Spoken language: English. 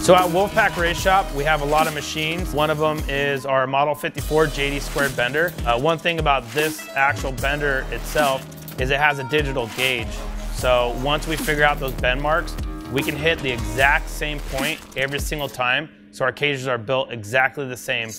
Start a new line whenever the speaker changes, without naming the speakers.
So at Wolfpack Race Shop, we have a lot of machines. One of them is our Model 54 JD squared bender. One thing about this actual bender itself is it has a digital gauge. So once we figure out those bend marks, we can hit the exact same point every single time. So our cages are built exactly the same.